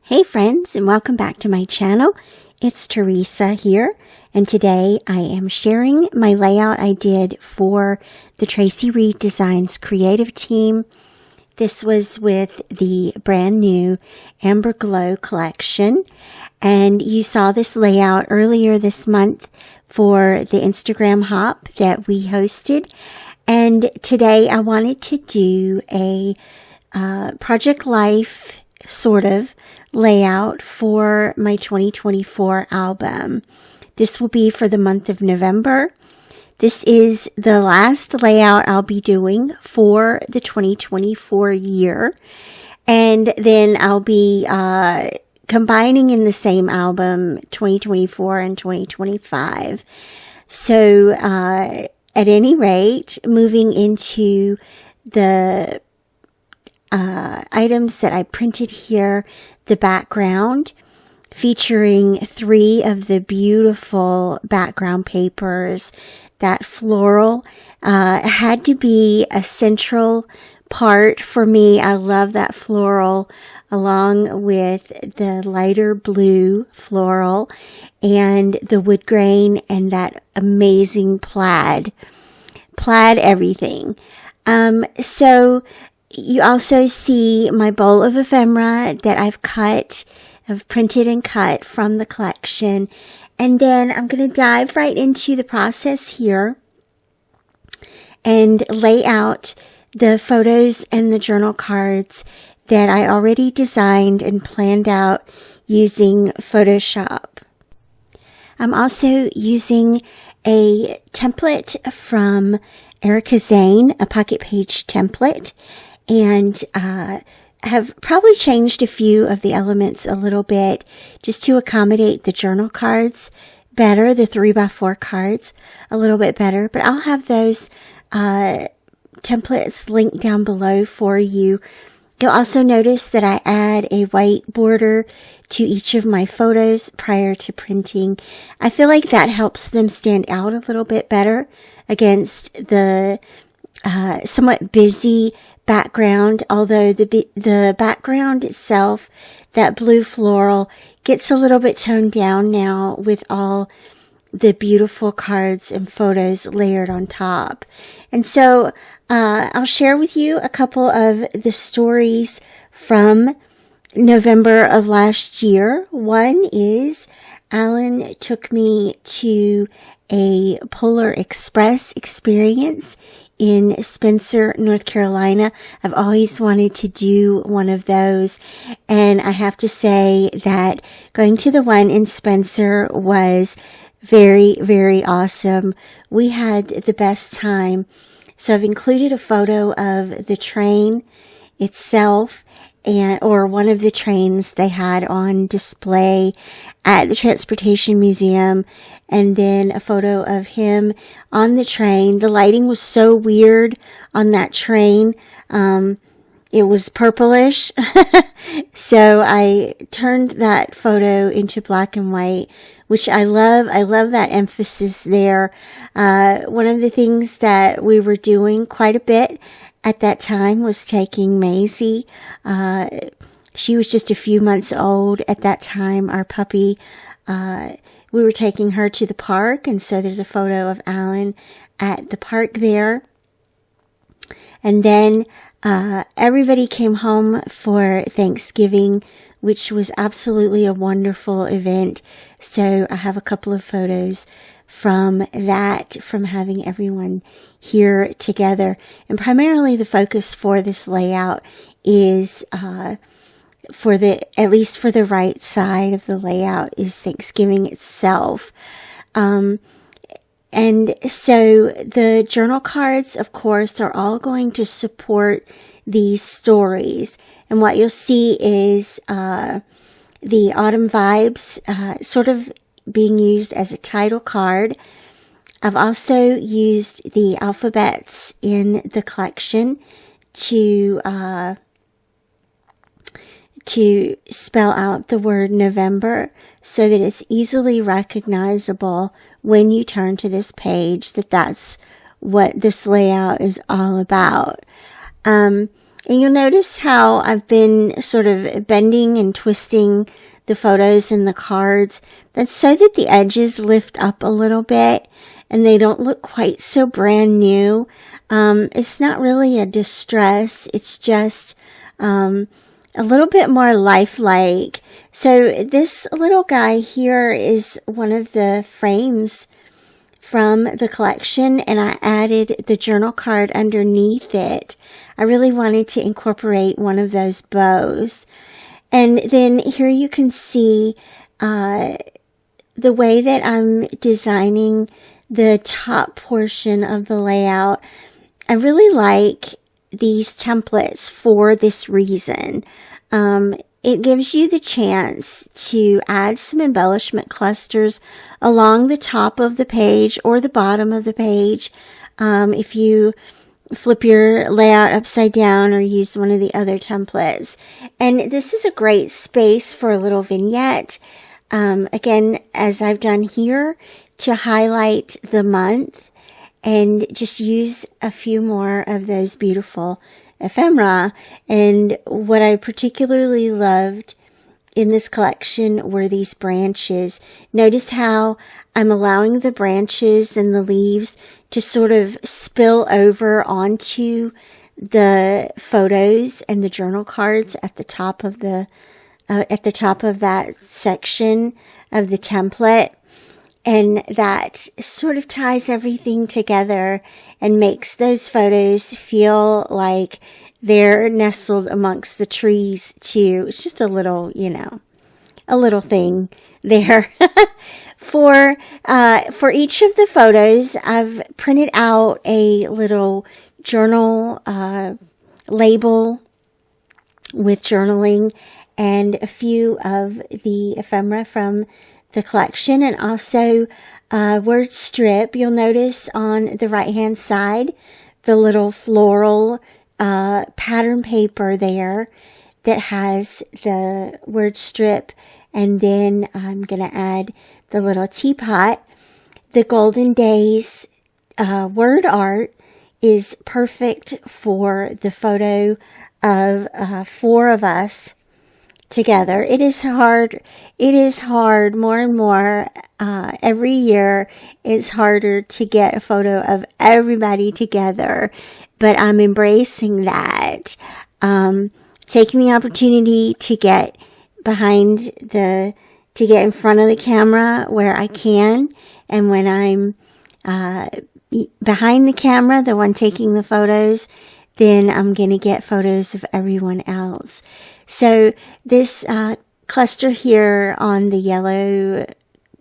Hey friends, and welcome back to my channel. It's Teresa here, and today I am sharing my layout I did for the Traci Reed Designs creative team. This was with the brand new Amber Glow collection, and you saw this layout earlier this month for the Instagram hop that we hosted. And today I wanted to do a Project Life sort of layout for my 2024 album. This will be for the month of November. This is the last layout I'll be doing for the 2024 year. And then I'll be combining in the same album 2024 and 2025. So at any rate, moving into the items that I printed here, the background featuring 3 of the beautiful background papers. That floral had to be a central part for me. I love that floral along with the lighter blue floral and the wood grain and that amazing plaid everything. So you also see my bowl of ephemera that I've printed and cut from the collection. And then I'm going to dive right into the process here and lay out the photos and the journal cards that I already designed and planned out using Photoshop. I'm also using a template from Zane, a pocket page template, and have probably changed a few of the elements a little bit just to accommodate the journal cards better, the 3x4 cards a little bit better. But I'll have those templates linked down below for you. You'll also notice that I add a white border to each of my photos prior to printing. I feel like that helps them stand out a little bit better against the somewhat busy background, although the background itself, that blue floral, gets a little bit toned down now with all the beautiful cards and photos layered on top. And so I'll share with you a couple of the stories from November of last year. One is Alan took me to a Polar Express experience in Spencer, North Carolina. I've always wanted to do one of those, and I have to say that going to the one in Spencer was very, very awesome. We had the best time. So I've included a photo of the train itself or one of the trains they had on display at the Transportation Museum, and then a photo of him on the train. The lighting was so weird on that train. It was purplish. So I turned that photo into black and white, which I love. I love that emphasis there. One of the things that we were doing quite a bit at that time was taking Maisie. She was just a few months old at that time, our puppy. We were taking her to the park, and so there's a photo of Alan at the park there. And then everybody came home for Thanksgiving, which was absolutely a wonderful event. So I have a couple of photos from that, from having everyone here together. And primarily the focus for this layout is at least for the right side of the layout, is Thanksgiving itself. And so the journal cards, of course, are all going to support these stories. And what you'll see is the autumn vibes sort of being used as a title card. I've also used the alphabets in the collection to spell out the word November so that it's easily recognizable when you turn to this page that that's what this layout is all about. And you'll notice how I've been sort of bending and twisting the photos and the cards. That's so that the edges lift up a little bit and they don't look quite so brand new. It's not really a distress. It's just a little bit more lifelike. So this little guy here is one of the frames from the collection, and I added the journal card underneath it. I really wanted to incorporate one of those bows. And then here you can see the way that I'm designing the top portion of the layout. I really like these templates for this reason. It gives you the chance to add some embellishment clusters along the top of the page or the bottom of the page. If you flip your layout upside down or use one of the other templates. And this is a great space for a little vignette. Again, as I've done here, to highlight the month and just use a few more of those beautiful ephemera. And what I particularly loved in this collection were these branches. Notice how I'm allowing the branches and the leaves to sort of spill over onto the photos and the journal cards at the top of the that section of the template. And that sort of ties everything together and makes those photos feel like they're nestled amongst the trees too. It's just a little, a little thing there. For each of the photos, I've printed out a little journal label with journaling and a few of the ephemera from the collection, and also word strip. You'll notice on the right hand side the little floral pattern paper there that has the word strip, and then I'm going to add the little teapot. The Golden Days word art is perfect for the photo of 4 of us together. It is hard more and more. Every year it's harder to get a photo of everybody together, but I'm embracing that. Taking the opportunity to get to get in front of the camera where I can, and when I'm behind the camera, the one taking the photos, then I'm going to get photos of everyone else. So this cluster here on the yellow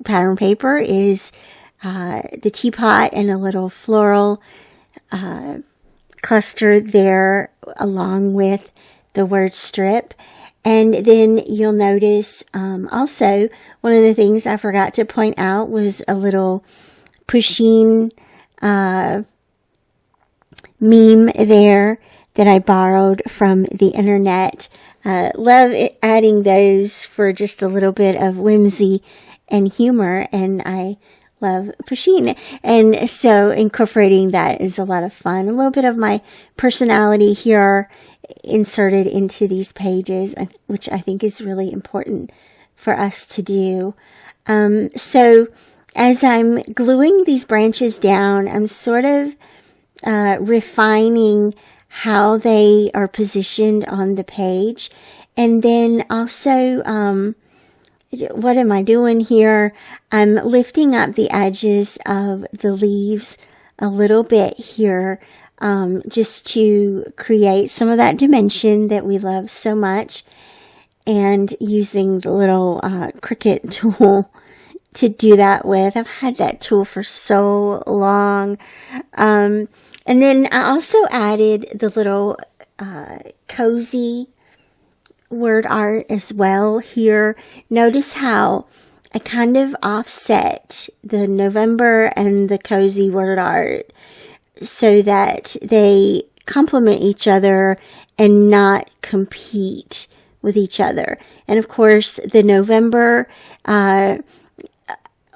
pattern paper is the teapot and a little floral cluster there along with the word strip. And then you'll notice also one of the things I forgot to point out was a little pusheen meme there that I borrowed from the internet. Love adding those for just a little bit of whimsy and humor, and I love pusheen. And so incorporating that is a lot of fun. A little bit of my personality here inserted into these pages, which I think is really important for us to do. So as I'm gluing these branches down, I'm sort of refining how they are positioned on the page. And then also, what am I doing here? I'm lifting up the edges of the leaves a little bit here, just to create some of that dimension that we love so much, and using the little Cricut tool to do that with. I've had that tool for so long. And then I also added the little cozy word art as well here. Notice how I kind of offset the November and the cozy word art so that they complement each other and not compete with each other. And of course, the November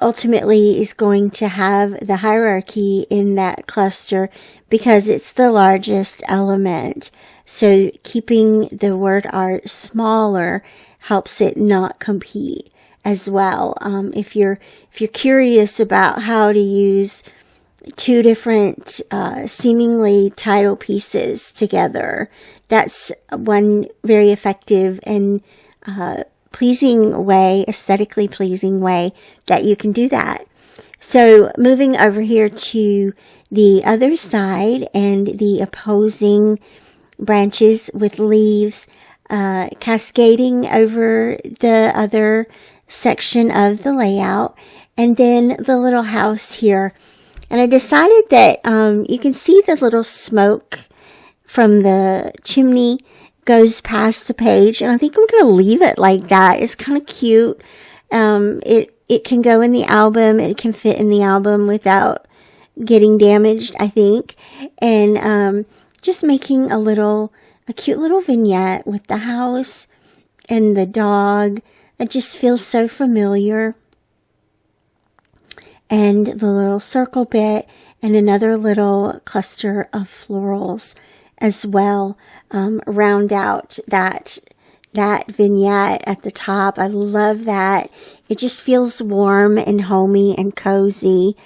ultimately is going to have the hierarchy in that cluster, because it's the largest element. So keeping the word art smaller helps it not compete as well. If you're curious about how to use two different seemingly title pieces together, that's one very effective and pleasing way, aesthetically pleasing way that you can do that. So moving over here to the other side and the opposing branches with leaves cascading over the other section of the layout, and then the little house here. And I decided that you can see the little smoke from the chimney goes past the page, and I think I'm going to leave it like that. It's kind of cute. It can go in the album. It can fit in the album without getting damaged, I think. And just making a cute little vignette with the house and the dog. It just feels so familiar. And the little circle bit and another little cluster of florals as well round out that vignette at the top. I love that. It just feels warm and homey and cozy.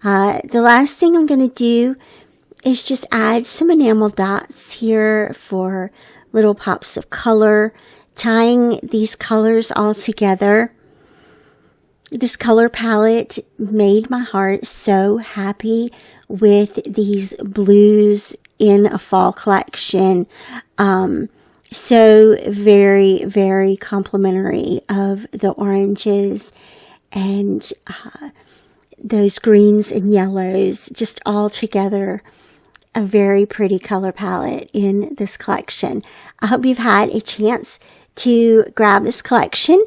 The last thing I'm going to do is just add some enamel dots here for little pops of color, tying these colors all together. This color palette made my heart so happy with these blues in a fall collection. So very, very complimentary of the oranges and those greens and yellows, just all together. A very pretty color palette in this collection. I hope you've had a chance to grab this collection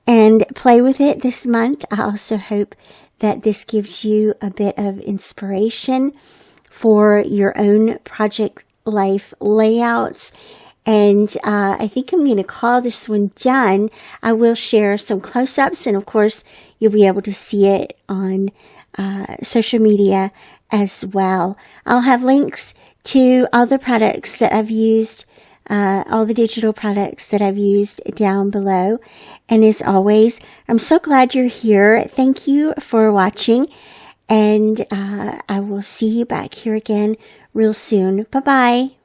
and play with it this month. I also hope that this gives you a bit of inspiration for your own project life layouts. And I think I'm going to call this one done. I will share some close-ups, and of course, you'll be able to see it on social media as well. I'll have links to all the products that I've used, all the digital products that I've used down below. And as always, I'm so glad you're here. Thank you for watching, and I will see you back here again real soon. Bye-bye.